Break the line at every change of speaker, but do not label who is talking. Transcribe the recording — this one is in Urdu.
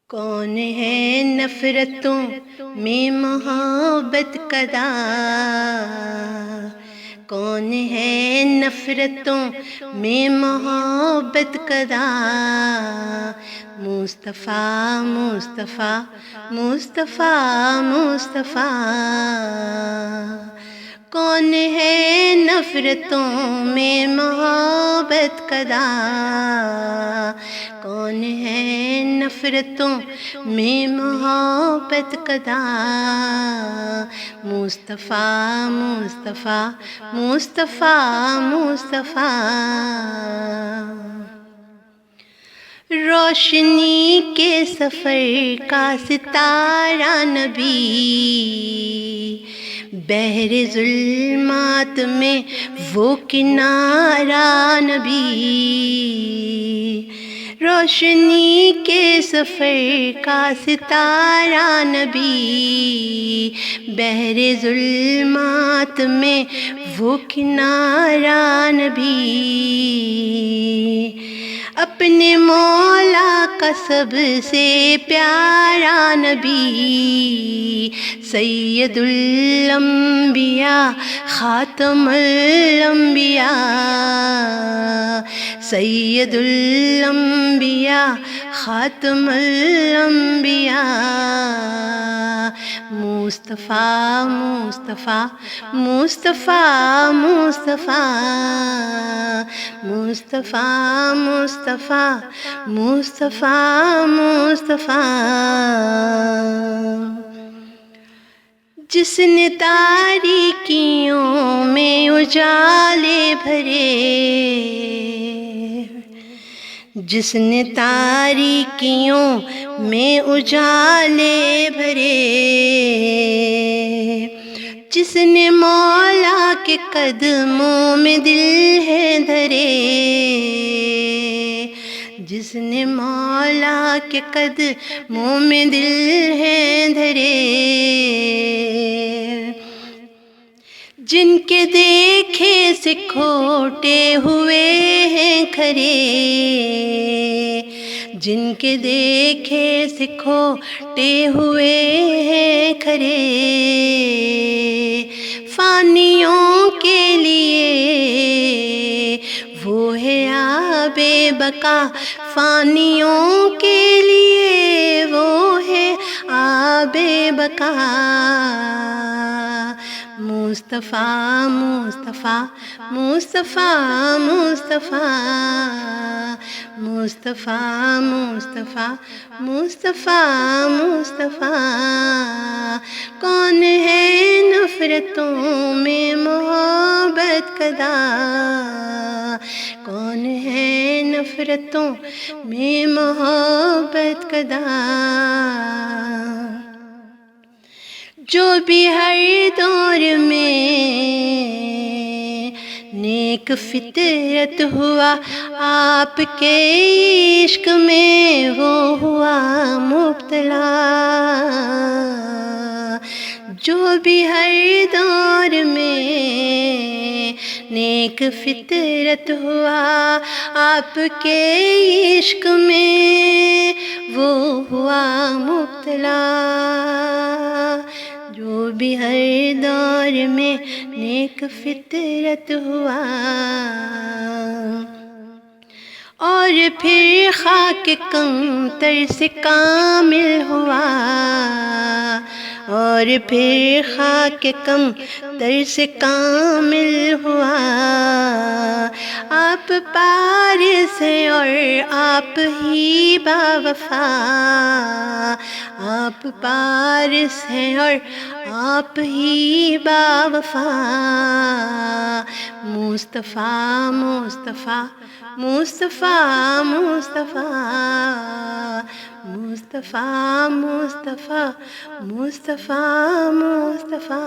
کون ہے نفرتوں میں محبت کدا، کون ہے نفرتوں میں محبت کدا، مصطفیٰ مصطفیٰ مصطفیٰ مصطفیٰ، کون ہے نفرتوں میں محبت کدا، کون ہے نفرتوں میں محبت کدا، مصطفیٰ مصطفیٰ مصطفیٰ مصطفیٰ، روشنی کے سفر کا ستارہ نبی، بحر ظلمات میں وہ کنارہ نبی، روشنی کے سفر کا ستارہ نبی، بحر ظلمات میں وہ کنارہ نبی، اپنے مولا کا سب سے پیارا نبی، سید الانبیاء خاتم الانبیاء، سید الانبیاء خاتم الانبیاء، مصطفیٰ مصطفیٰ مصطفیٰ مصطفیٰ مصطفیٰ مصطفیٰ مصطفیٰ مصطفیٰ، جس نے تاریکیوں میں اجالے بھرے، جس نے تاریکیوں میں اجالے بھرے، جس نے مولا کے قدموں میں دل ہے دھرے، جس نے مولا کے قدموں میں دل ہے دھرے، جن کے دیکھے سے کھوٹے ہوئے ہیں کھرے، جن کے دیکھے سے کھوٹے ہوئے ہیں کھرے، فانیوں کے لیے وہ ہے آب بقا، فانیوں کے لیے وہ ہے آب بقا، مصطفیٰ مصطفیٰ مصطفیٰ مصطفیٰ مصطفیٰ مصطفیٰ مصطفیٰ مصطفیٰ، کون ہے نفرتوں میں محبت کدا، کون ہے نفرتوں میں محبت کدا، جو بھی ہر دور میں نیک فطرت ہوا، آپ کے عشق میں وہ ہوا مبتلا، جو بھی ہر دور میں نیک فطرت ہوا، آپ کے عشق میں وہ ہوا مبتلا، جو بھی ہر دور میں نیک فطرت ہوا، اور پھر خاک کمتر سے کامل ہوا، اور پھر خاک کمتر سے کامل ہوا، آپ پارس ہیں اور آپ ہی باوفا، آپ پارس ہیں اور آپ ہی باوفا، مصطفیٰ مصطفیٰ مصطفیٰ مصطفیٰ مصطفیٰ مصطفیٰ مصطفیٰ مصطفیٰ۔